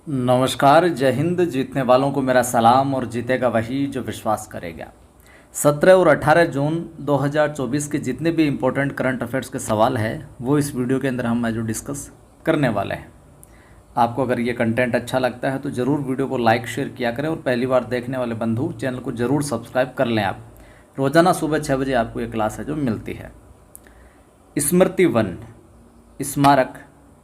नमस्कार, जय हिंद। जीतने वालों को मेरा सलाम और जीतेगा वही जो विश्वास करेगा। 17 और 18 जून 2024 के जितने भी इम्पोर्टेंट करंट अफेयर्स के सवाल हैं वो इस वीडियो के अंदर हम जो डिस्कस करने वाले हैं। आपको अगर ये कंटेंट अच्छा लगता है तो ज़रूर वीडियो को लाइक शेयर किया करें और पहली बार देखने वाले बंधु चैनल को ज़रूर सब्सक्राइब कर लें। आप रोज़ाना सुबह 6 बजे आपको ये क्लास है जो मिलती है। स्मृति वन स्मारक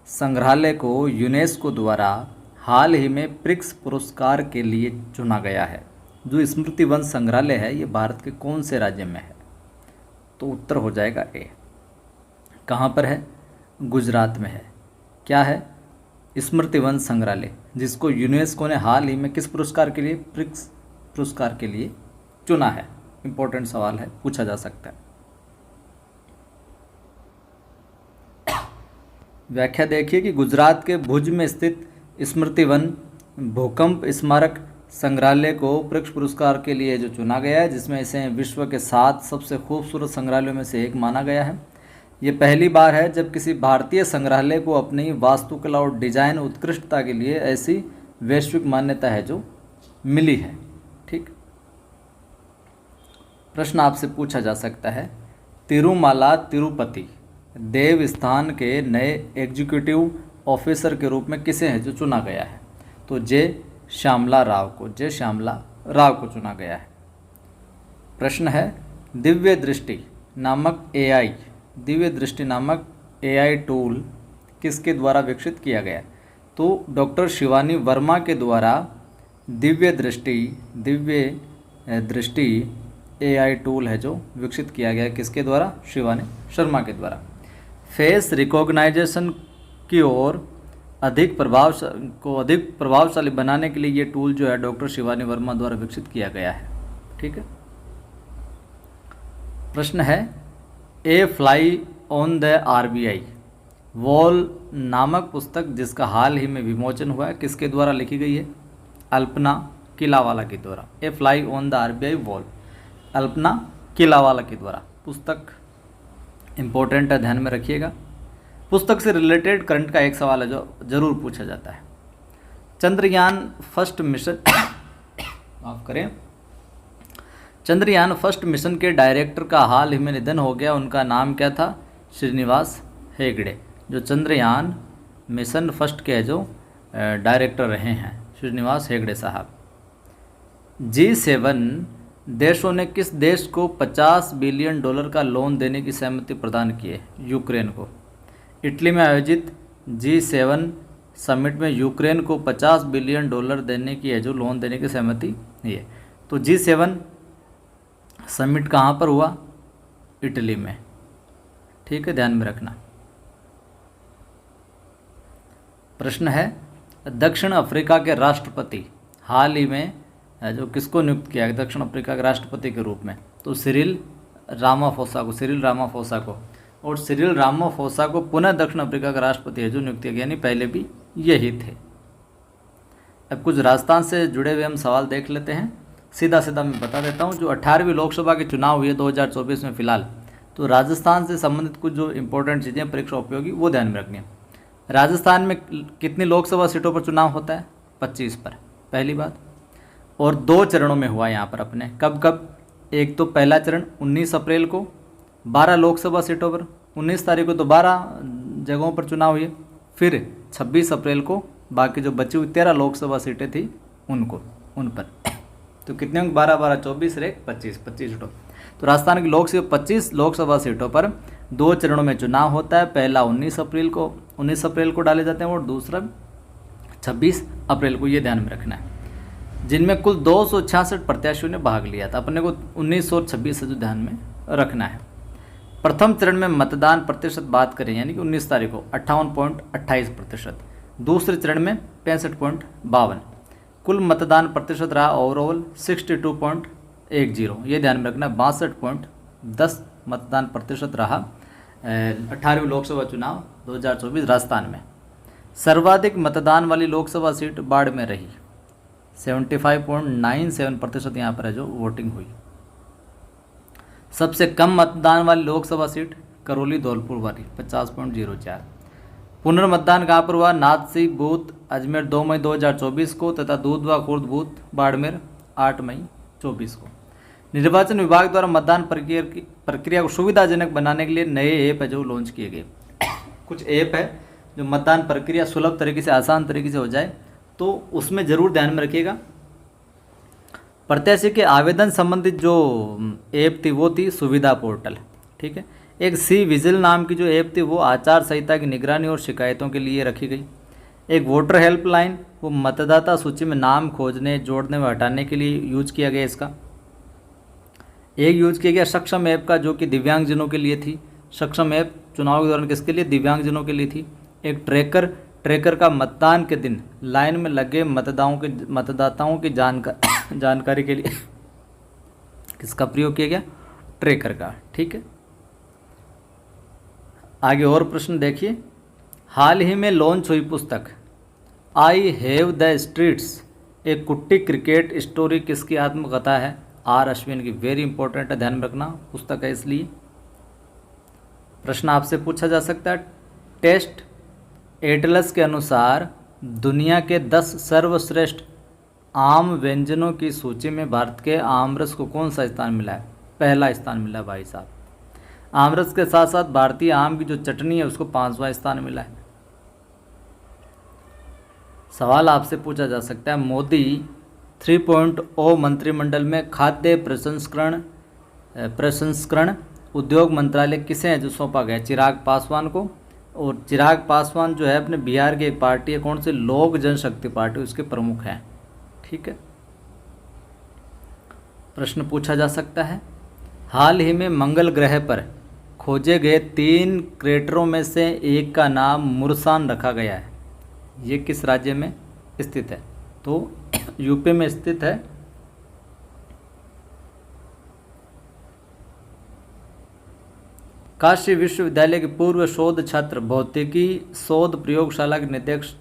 संग्रहालय को यूनेस्को द्वारा हाल ही में प्रिक्स पुरस्कार के लिए चुना गया है। जो स्मृति वन संग्रहालय है ये भारत के कौन से राज्य में है? तो उत्तर हो जाएगा ए। कहाँ पर है? गुजरात में है। क्या है? स्मृति वन संग्रहालय, जिसको यूनेस्को ने हाल ही में किस पुरस्कार के लिए? प्रिक्स पुरस्कार के लिए चुना है। इंपॉर्टेंट सवाल है, पूछा जा सकता है। व्याख्या देखिए कि गुजरात के भुज में स्थित स्मृति वन भूकंप स्मारक संग्रहालय को प्रिक्स पुरस्कार के लिए जो चुना गया है, जिसमें इसे विश्व के 7 सबसे खूबसूरत संग्रहालयों में से एक माना गया है। ये पहली बार है जब किसी भारतीय संग्रहालय को अपनी वास्तुकला और डिजाइन उत्कृष्टता के लिए ऐसी वैश्विक मान्यता है जो मिली है। ठीक, प्रश्न आपसे पूछा जा सकता है, तिरुमाला तिरुपति देवस्थान के नए एग्जीक्यूटिव ऑफिसर के रूप में किसे है जो चुना गया है? तो जे श्यामला राव को चुना गया है। प्रश्न है, दिव्य दृष्टि नामक एआई टूल किसके द्वारा विकसित किया गया? तो डॉक्टर शिवानी वर्मा के द्वारा दिव्य दृष्टि एआई टूल है जो विकसित किया गया। किसके द्वारा? शिवानी शर्मा के द्वारा। फेस रिकॉग्नाइजेशन की ओर अधिक प्रभावशाली बनाने के लिए ये टूल जो है डॉक्टर शिवानी वर्मा द्वारा विकसित किया गया है। ठीक है। प्रश्न है, a fly on the RBI wall नामक पुस्तक जिसका हाल ही में विमोचन हुआ है किसके द्वारा लिखी गई है? अल्पना किलावाला के द्वारा। A fly on the RBI wall, Alpana Kilawala के द्वारा। पुस्तक इंपॉर्टेंट है, ध्यान में रखिएगा। पुस्तक से रिलेटेड करंट का एक सवाल है जो जरूर पूछा जाता है। चंद्रयान फर्स्ट मिशन के डायरेक्टर का हाल ही में निधन हो गया। उनका नाम क्या था? श्रीनिवास हेगड़े। जो चंद्रयान मिशन फर्स्ट के जो डायरेक्टर रहे हैं, श्रीनिवास हेगड़े साहब। G7 देशों ने किस देश को $50 बिलियन का लोन देने की सहमति प्रदान की है? यूक्रेन को। इटली में आयोजित G7 समिट में यूक्रेन को $50 बिलियन देने की है जो लोन देने की सहमति है। तो G7 समिट कहाँ पर हुआ? इटली में। ठीक है, ध्यान में रखना। प्रश्न है, दक्षिण अफ्रीका के राष्ट्रपति हाल ही में जो किसको नियुक्त किया गया दक्षिण अफ्रीका के राष्ट्रपति के रूप में? तो सिरिल रामाफोसा को। और सिरिल रामाफोसा को पुनः दक्षिण अफ्रीका का राष्ट्रपति है जो नियुक्त किया गया, यानी पहले भी यही थे। अब कुछ राजस्थान से जुड़े हुए हम सवाल देख लेते हैं। सीधा मैं बता देता हूँ। जो 18वीं लोकसभा के चुनाव हुए 2024 में फिलहाल, तो राजस्थान से संबंधित कुछ जो इंपॉर्टेंट चीज़ें परीक्षा उपयोगी वो ध्यान में रखनी है। राजस्थान में कितनी लोकसभा सीटों पर चुनाव होता है? 25 पर, पहली बात। और 2 चरणों में हुआ यहाँ पर अपने। कब? एक तो पहला चरण 19 अप्रैल को 12 लोकसभा सीटों पर, 19 तारीख को तो 12 जगहों पर चुनाव हुए। फिर 26 अप्रैल को बाकी जो बची हुई 13 लोकसभा सीटें थी उन पर। तो कितने होंगे? 12, 12, 24 रे 25 सीटों। तो राजस्थान की 25 लोकसभा सीटों पर 2 चरणों में चुनाव होता है। पहला 19 अप्रैल को डाले जाते हैं और दूसरा 26 अप्रैल को। ये ध्यान में रखना है। जिनमें कुल 266 प्रत्याशियों ने भाग लिया था। अपने को 19 और 26 से जो ध्यान में रखना है। प्रथम चरण में मतदान प्रतिशत बात करें यानी कि 19 तारीख को 58.28%। दूसरे चरण में 65.52। कुल मतदान प्रतिशत रहा ओवरऑल 62.10। ये ध्यान में रखना, 62.10 मतदान प्रतिशत रहा 18वीं लोकसभा चुनाव 2024 राजस्थान में। सर्वाधिक मतदान वाली लोकसभा सीट बाड़मेर रही, 75.97% यहाँ पर है जो वोटिंग हुई। सबसे कम मतदान वाली लोकसभा सीट करौली धौलपुर वाली 50.04। पुनर्मतदान कहाँ पर हुआ? नाथसी बूथ अजमेर 2 मई 2024 को तथा दूधवा खुर्द बूथ बाड़मेर 8 मई 24 को। निर्वाचन विभाग द्वारा मतदान प्रक्रिया को सुविधाजनक बनाने के लिए नए ऐप है जो लॉन्च किए गए। कुछ ऐप है जो मतदान प्रक्रिया सुलभ तरीके से, आसान तरीके से हो जाए, तो उसमें ज़रूर ध्यान में रखिएगा। प्रत्याशी के आवेदन संबंधित जो ऐप थी वो थी सुविधा पोर्टल, ठीक है। एक सी विजिल नाम की जो ऐप थी वो आचार संहिता की निगरानी और शिकायतों के लिए रखी गई। एक वोटर हेल्पलाइन वो मतदाता सूची में नाम खोजने, जोड़ने व हटाने के लिए यूज किया गया। इसका एक यूज किया गया सक्षम ऐप का, जो कि दिव्यांगजनों के लिए थी। सक्षम ऐप चुनाव के दौरान किसके लिए? दिव्यांगजनों के लिए थी। एक ट्रैकर का मतदान के दिन लाइन में लगे मतदाताओं की जानकारी के लिए किसका प्रयोग किया गया? ट्रैकर का, ठीक है। आगे और प्रश्न देखिए। हाल ही में लॉन्च हुई पुस्तक आई हैव द स्ट्रीट्स एक कुट्टी क्रिकेट स्टोरी किसकी आत्मकथा है? आर अश्विन की। वेरी इंपॉर्टेंट है, ध्यान में रखना, पुस्तक है इसलिए। प्रश्न आपसे पूछा जा सकता है, टेस्ट एटलस के अनुसार दुनिया के 10 सर्वश्रेष्ठ आम व्यंजनों की सूची में भारत के आमरस को कौन सा स्थान मिला है? पहला स्थान मिला है भाई साहब। आमरस के साथ साथ भारतीय आम की जो चटनी है उसको 5वां स्थान मिला है। सवाल आपसे पूछा जा सकता है, मोदी 3.0 मंत्रिमंडल में खाद्य प्रसंस्करण उद्योग मंत्रालय किसे है जो सौंपा गया? चिराग पासवान को। और चिराग पासवान जो है अपने बिहार की एक पार्टी है, कौन सी? लोक जनशक्ति पार्टी, उसके प्रमुख हैं, ठीक है। प्रश्न पूछा जा सकता है, हाल ही में मंगल ग्रह पर खोजे गए 3 क्रेटरों में से एक का नाम मुरसान रखा गया है। ये किस राज्य में स्थित है? तो यूपी में स्थित है। काशी विश्वविद्यालय के पूर्व शोध छात्र भौतिकी शोध प्रयोगशाला के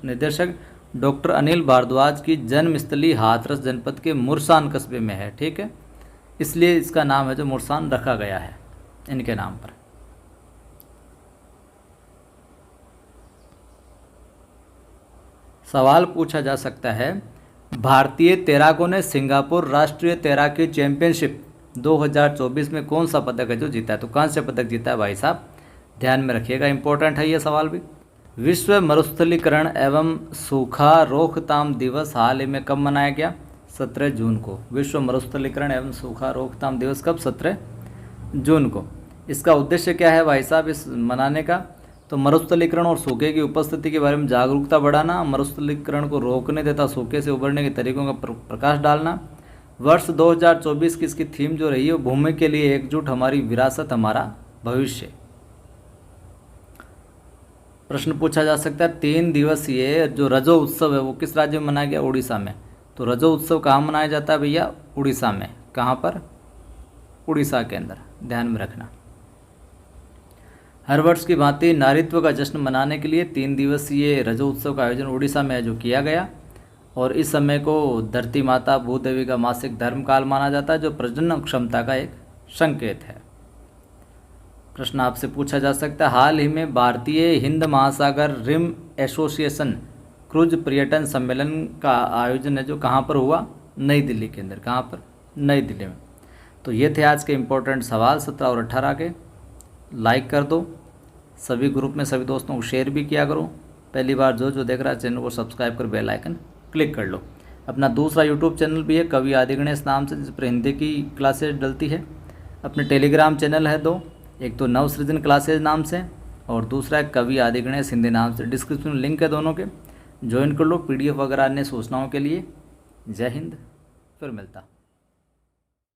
निदेशक डॉक्टर अनिल भारद्वाज की जन्मस्थली हाथरस जनपद के मुरसान कस्बे में है, ठीक है। इसलिए इसका नाम है जो मुरसान रखा गया है इनके नाम पर। सवाल पूछा जा सकता है, भारतीय तैराकों ने सिंगापुर राष्ट्रीय तैराकी चैंपियनशिप 2024 में कौन सा पदक है जो जीता है? तो कांस्य पदक जीता है भाई साहब, ध्यान में रखिएगा, इंपॉर्टेंट है ये सवाल भी। विश्व मरुस्थलीकरण एवं सूखा रोकथाम दिवस हाल ही में कब मनाया गया? 17 जून को। विश्व मरुस्थलीकरण एवं सूखा रोकथाम दिवस कब? 17 जून को। इसका उद्देश्य क्या है भाई साहब इस मनाने का? तो मरुस्थलीकरण और सूखे की उपस्थिति के बारे में जागरूकता बढ़ाना, मरुस्थलीकरण को रोकने तथा सूखे से उबरने के तरीकों का प्रकाश डालना। वर्ष 2024 की इसकी थीम जो रही है, भूमि के लिए एकजुट, हमारी विरासत हमारा भविष्य। प्रश्न पूछा जा सकता है, 3 दिवसीय जो रजो उत्सव है वो किस राज्य में मनाया गया? उड़ीसा में। तो रजो उत्सव कहाँ मनाया जाता है भैया? उड़ीसा में। कहाँ पर? उड़ीसा के अंदर, ध्यान में रखना। हर वर्ष की भांति नारीत्व का जश्न मनाने के लिए 3 दिवसीय रजो उत्सव का आयोजन उड़ीसा में जो किया गया, और इस समय को धरती माता भूदेवी का मासिक धर्मकाल माना जाता है, जो प्रजनन क्षमता का एक संकेत है। प्रश्न आपसे पूछा जा सकता है, हाल ही में भारतीय हिंद महासागर रिम एसोसिएशन क्रूज पर्यटन सम्मेलन का आयोजन है जो कहाँ पर हुआ? नई दिल्ली के अंदर। कहाँ पर? नई दिल्ली में। तो ये थे आज के इम्पोर्टेंट सवाल 17 और 18 के। लाइक कर दो, सभी ग्रुप में सभी दोस्तों को शेयर भी किया करो। पहली बार जो देख रहा है चैनल को सब्सक्राइब कर बेल आइकन क्लिक कर लो। अपना दूसरा यूट्यूब चैनल भी है कवि आदिगणेश नाम से, जिस पर हिंदी की क्लासेज डलती है। अपने टेलीग्राम चैनल है 2, एक तो नवसृजन क्लासेज नाम से और दूसरा है कवि आदिगणेश हिंदी नाम से। डिस्क्रिप्शन में लिंक है दोनों के, ज्वाइन कर लो PDF वगैरह अन्य सूचनाओं के लिए। जय हिंद, फिर मिलता।